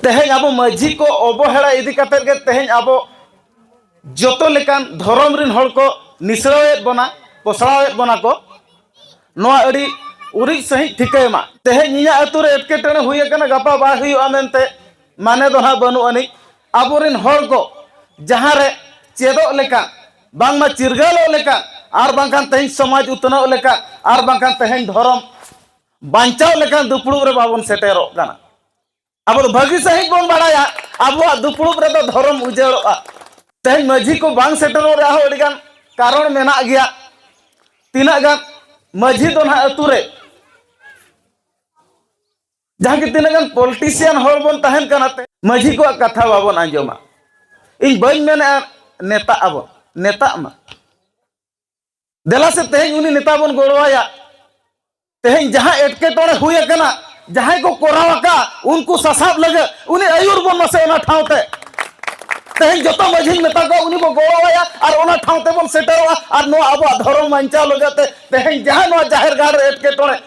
तेहें अब माझी को अवहेला इदी कते गे तेहें अब जोतो लेकान धर्म रिन हर को निसड़ावेद बना पोसड़ावेद बना को नोआ अड़ी उरी सही ठिकायमा तेहें इया अतु रे एटकेटणे हुई कना गपा बा हुईआ मेनते माने दो ना बनु अनि आबोरिन हर को जहां रे चेदो लेका बांगमा चिरगालो लेका आर बांखान तेहें समाज उतनाव लेका आर बांखान तेहें धर्म बांचाव लेका दुपड़ुब रे बाबन सेटेरो कना अब भागी सही बन बाड़ाया अब दुपड़ुब रे तो धर्म उजेड़ोआ तेहें माझी को बांग सेटेरो रे हो अडिगान कारण मेना गया तीना गान माझी दो ना अतु रे जहां कि तीना गान पॉलिटिशियन हर बन तहन कनाते माझी को कथा बाबन आंजोमा इन बन मेना नेता अब नेता मा देला से तेहें उनी नेता बन गोड़वाया तेहें जहां एटकेटणे हुई कना जहां को कोरावका उनको ससाब लगे उनी आयुर बन मसे ओना ठावते तेहें जतो माझी नेता को उनी बो गोड़वाया और ओना ठावते बन सेटरवा और नो अब धर्म मांचा लगते तेहें जहां नो जाहिर गाड़ एटकेटणे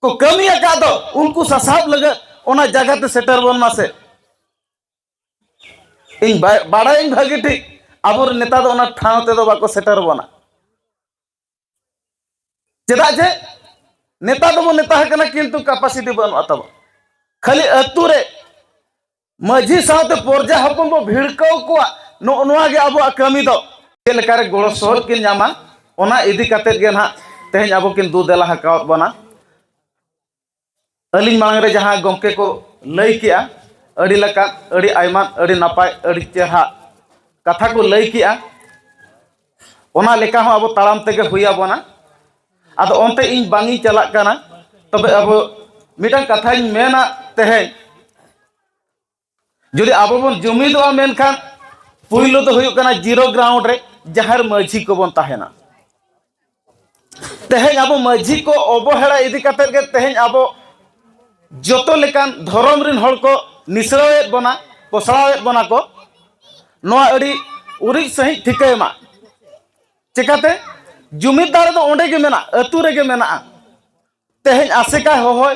को कमी का दो उनको ससाब लगे ओना जगह ते सेटर बन मसे इन बाड़ा इन भागी ठीक अब नेता दो ओना ठावते दो बाको सेटर बना चेदा जे नेता दो नेता है कना किंतु कैपेसिटी बन तब खाली अतु रे माझी साथे पर्जा हपन बो भिड़काव को नोआ गे अब कमी दो लेकारे गोड़ सहज किन जामा ओना इदी कते गे ना तेहें अब किन दू देला हकावत बना अलिंग मांग रे जहां गमके को लई किया अड़ी लका अड़ी आयमा अड़ी नापाय अड़ी चेहरा कथा को लई किया ओना लेका हो अब ताड़ाम तेगे हुइया बना आदो ओनते इन बांगी चला कना तबे अब मिटन कथा इन मेना तेहें जुदी अब बन जुमिदवा मेन खान पुइलो तो हुयो कना जीरो ग्राउंड रे जहार माझी को बन ताहेना तेहें अब माझी को अवहेला इदी कते गे तेहें अब जोतो लेकान धर्म रिन हर को निसड़ावेद बना पोसड़ावेद बना को नोआ अड़ी उरी सही ठिकायमा चिकाते जुमिदार तो ओंडे गे मेना अतु रे गे मेना तेहें आसेका होय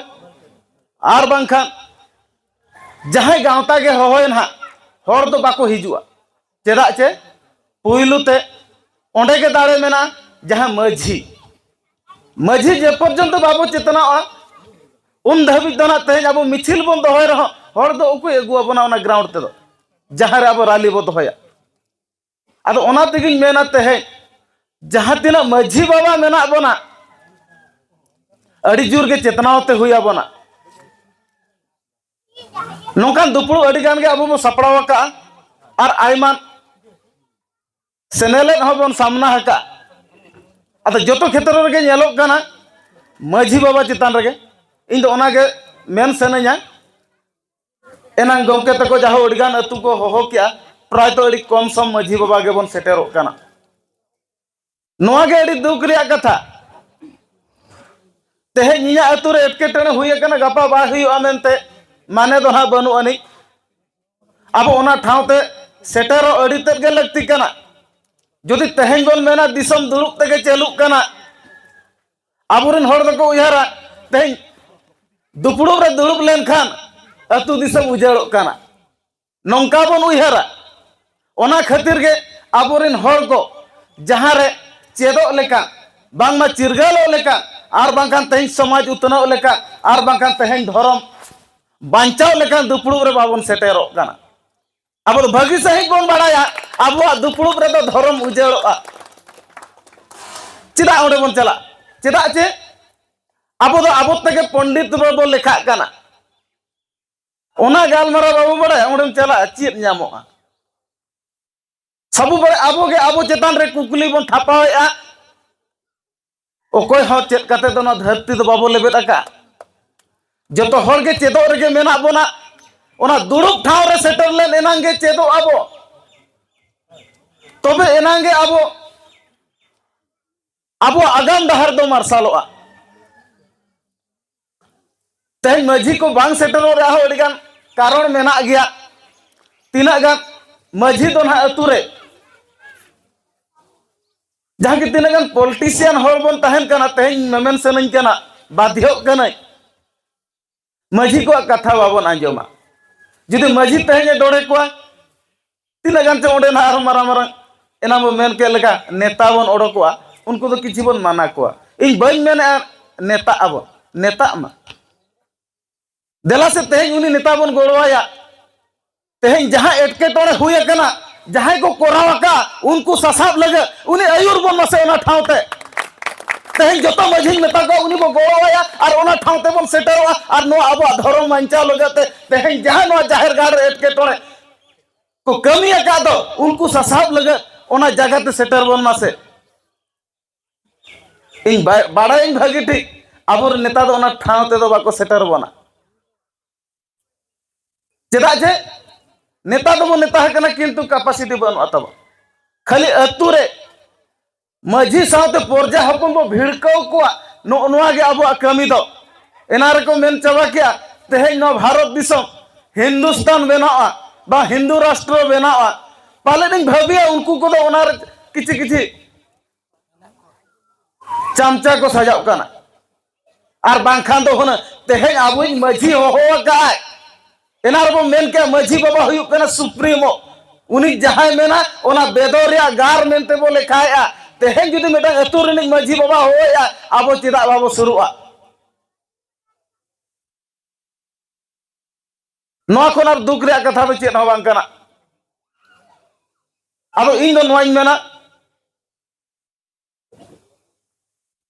आर बांखान जहां गावता गे होय ना हर दो बाको हिजुआ चेदा चे पुइलुते ओंडे गे दाड़े मेना जहां माझी माझी जे पर्यंत बाबू चेतना उन धाबी दोना तेहें अब मिছিল बन दोहय रह हर दो उको एगुआ बना ओना ग्राउंड ते दो जहां रे अब रैली बो दोहया आदो ओना तेगिन मेना तेहें जहां तीना माझी बाबा मेना बना अड़ी जोर के चेतनावते हुआ बना नौकान दुपड़ू अड़ी गान के अब सपड़ाव का और आयमान सेनेलेट हबन सामना हका अद जोतो क्षेत्र रे नेलोग कना माझी बाबा चितान रे इन दो ओना गे मेन सेनया एनांग गमके तको जहां अड़गान अतु को होहो किया प्राय तो अड़ी कम सम माझी बाबा गे बन सेटेरो कना नोआ गे अड़ी दुख रिया कथा तेहें इया अतु रे एटकेटणे हुई कना गपा बा हुईआ मेनते माने दो ना बनु अनि अब ओना ठावते सेटेरो अड़ी तेद गे लगती कना जुदी तेहें बन मेना दिसम दुरुप तेगे चलुक कना आबुरिन हर दको उयहारा तेहें दुपड़ुब रे दुरुप लेन खान अतु दिसम उजाड़ोक कना नौका बन उयहारा ओना खातिर गे आबुरिन हर को जहां रे चेदो लेका बांगमा चिरगालो लेका आर बांखान तेहें समाज उतनाव लेका आर बांखान तेहें धर्म बांचाव लेका दुपड़ुब रे बाबन सेटेरो कना अब भागी सही बन बाड़ाया अब दुपड़ुब रे तो धर्म उजेड़ोआ चेदा ओंडे बन चला चेदा चे अब तेगे पंडित बाबू लेखा कना ओना गालमारा बाबू बड़े ओंडे चला चेद ᱧᱟᱢᱚᱜᱼᱟ सबु बड़े अब गे अब चेतान रे कुकली बन थापावेआ ओकोय हो चेद कते दो ना धरती दो बाबू लेबेद आका जतो हर गे चेदो रे गे मेना बोना ओना दुड़ुब ठाव रे सेटर लेन एनांगे चेदो आबो तबे एनांगे अब आगाम डहर दो मार्शालोआ तेहें माझी को बांग सेटरो रे हो अडिगान कारण मेना गया तीना गान माझी दो ना अतु रे जहां कि तीना गान पॉलिटिशियन हर बन तहन कना तेहें मेमेन सेनन कना बाध्य कना माझी को कथा बाबन आंजोमा जुदी माझी तेहें डोड़े को तीना गान चे ओंडे ना आरो मारा मारा एना बो मेन के लगा नेता बन ओडोकवा उनको तो किछि बन माना को इन बई मेने नेता आबो नेता मा देला से तेहें उनी नेता बन गोड़वाया तेहें जहां एटके टोड़े हुए कना जहां को कोरावका उनको ससाब लगे उनी आयुर बन मसे ओना ठावते तेहें जतो मझी नेता को उनी बो गोड़वाया और ओना ठावते बन सेटरवा और नो आबो धर्म मानचा लगते तेहें जहां नो जाहिर गाड़ एटके टोड़े को कमी का दो उनको ससाब लगे ओना जगह ते सेटर बन मासे इन बाड़ा इन भागी ठीक आबोर नेता दो ओना ठावते दो बाको सेटर बना चेदा जे नेता दो नेता है कना किंतु कैपेसिटी बन तब खाली अतु रे माझी साथे पोरजा हपन बो भिड़काव को नोआ गे आबो कमी दो एना रे को मेन चाबा किया तेहें नो भारत दिसम हिंदुस्तान बनावा बा हिंदू राष्ट्र बनावा पाले दिन भाबिया उनको को दो ओना रे किछि किछि चामचा को सजाव कना और बांखान दो होना तेहें आबो माझी हो गाय एना रे बो मेन के माझी बाबा हुयु कना सुप्रीमो उनी जहां मेना ओना बेदोरिया गार मेनते बो लेखाया तेहें जुदी मेटा अतु रे माझी बाबा होया आबो चिदा बाबो शुरुआ नोआ कोना दुख रे कथा दो चेत हो बांग कना अब इन दो नोआ मेना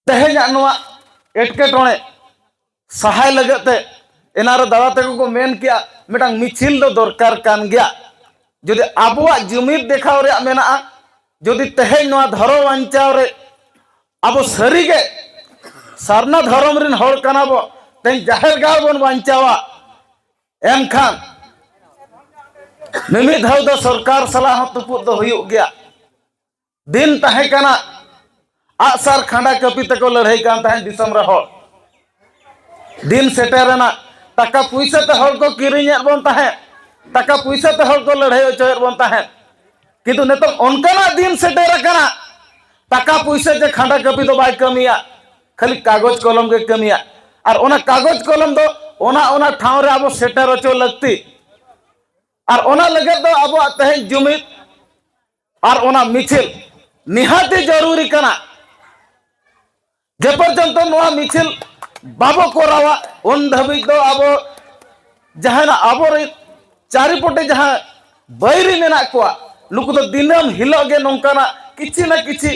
तेहें नोआ एटके टोणे सहाय लगते एना रे दादा तक को मेन किया मेटा मिছিল दो दरकार कान गया जदि आबुआ जुमिद देखाव रे मेना जदि तेहें नोआ धरो वांचाव रे अब सरीगे सारना धर्म रिन हर कना बो तें जाहिर गाव बन वांचावा एनखान मिमी धाव दो सरकार सलाह तुपुत दो हुयु गया दिन ताहे कना आसार खांडा कपि तको लड़ाई कान ताहे दिसम रे हर दिन सेटेरना टाका पैसा ते हर को किरिᱧ बन ताहे टाका पैसा ते हर को लड़ाई चोयर बन ताहे किंतु नेतो उनका दिन सेटेर कना टाका पैसा जे खांडा कपि दो बाय कमिया खाली कागज कलम के कमिया और ओना कागज कलम दो ओना ठाव रे अब सेटर अचो लगती और ओना लगे दो अब तेहें जुमिद और ओना मिছিল निहाती जरूरी कना जे पर्यंत नोआ मिছিল बाबो कोरावा उन धबी दो अब जहां अब चारिपटे जहां बैरी मेना को नुकु तो दिनम हिलो गे नोंकाना किछि ना किछि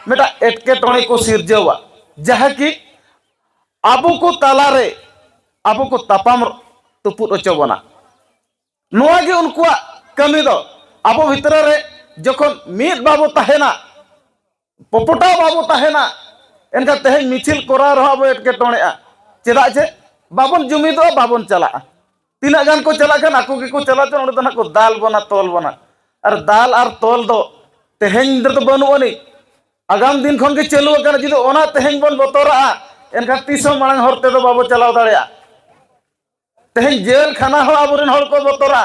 मेटा एटके टोणे को सिरजवा जहां कि आबो को तालारे आबो को तापाम तुपुत अचोबना नोआ गे उनको कमी दो आबो भितर रे जखन मीद बाबो ताहेना पोपटा बाबो ताहेना एनका तेहें मिছিল कोरा रहो आबो एटके टोणेआ चेदा जे बाबन जुमिदो बाबन चला तीना गान को चला खान आको के को चला तो ओंडे को दाल बना तोल बना और दाल और तोल दो तेहें दो बनुअनी आगाम दिन खन के चालू कर जुदी ओना तेहें बन बतरा एनका तीसो मांग हरते दो बाबो चलाव दाड़िया तेहें जेल खाना हो आबोरेन हर को बतरा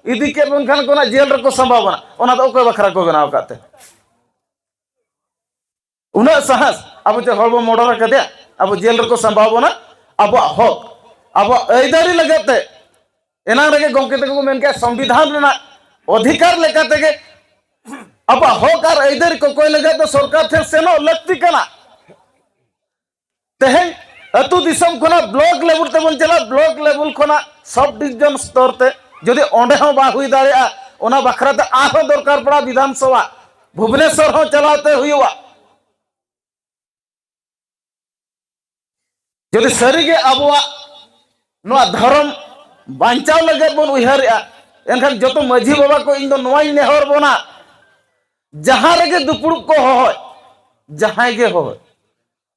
इदी के बन खान कोना जेल रे को संभावना ओना दो ओके बखरा को बनाव काते उना साहस अब जे हरबो मर्डर कदे अब जेल रे को संभावना अब हक अब ऐदारी लगते एना रे गंके तक को मेन के संविधान रेना अधिकार लेकाते के अब हक और ऐदारी को कोई लगे तो सरकार थे सेनो लगती कना तेहें अतु दिसम खना ब्लॉक लेवल ते बन चला ब्लॉक लेवल खना सब डिवीजन स्तर ते जदि ओंडे हो बा हुई दाड़िया ओना बखरा ते आहो दरकार पड़ा विधानसभा भुवनेश्वर हो चलाते हुआ जदि सरीगे आबुआ नोआ धर्म बांचाव लगे बन उहरिया एनखान जतो माझी बाबा को इन दो नोई नेहर बना जहां रेगे दुपुड़ुब को होय जहां गे होय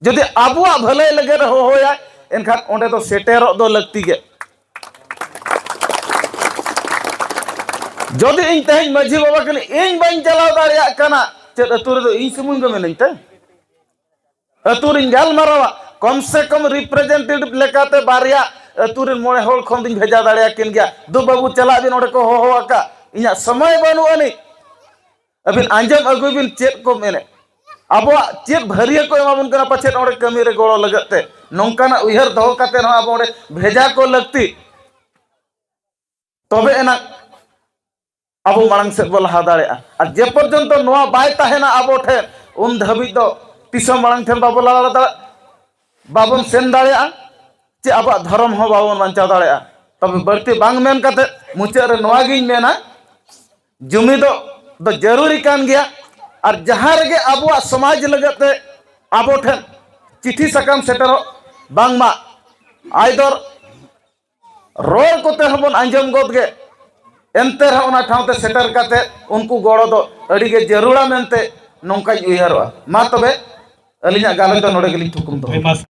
जदि आबुआ भले लगे हो होया एनखान ओंडे तो सेटेरो दो लगती गे जदि इन तेहें माझी बाबा कने इन बाइन चलाव दाड़िया कना चेद अतु रे दो इन सुमुंग गो मेनइन ते अतु रे गाल मारावा कम से कम रिप्रेजेंटेटिव लेकाते बारिया अतु रे मोड़े होल खन दिन भेजा दाड़िया किन गया दो बाबू चला दिन ओंडे को हो आका इना समय बानु अनि अबिन आंजम अगु बिन चेद को मेने अब चेद भरिया को एमाबन कना पछे ओंडे कमी रे गोड़ो लगते नोंकाना उहर दो काते न अब ओंडे भेजा को लगती तबे एना अब मांग से बो लहा दाड़ेया और जे पर्यंत नोआ बाय ताहेना आबो ठे उन धाबी दो तीसो मांग ठेन बाबो लहा दाड़े बाबन सेन दाड़ेया चे अब धर्म हो बाबन बांचा दाड़ेया तबे बढ़ती बांग मेन कते मुचाद रे नोआ गिन मेना जुमी दो जरूरी कान गया और जहाँ रेगे आबो समाज लगते आबो ठेन चिठी सकाम सेटरो बांगमा आइदर रोल कोते हबन आंजम गोद गे एनते रहा ठावते सेटर काते उनको गड़ो दो अड़ीगे जरूरा मेनते नौका उयहारोआ मा तबे अलिना गाले दो नोडे गेलिं थुकुम दो।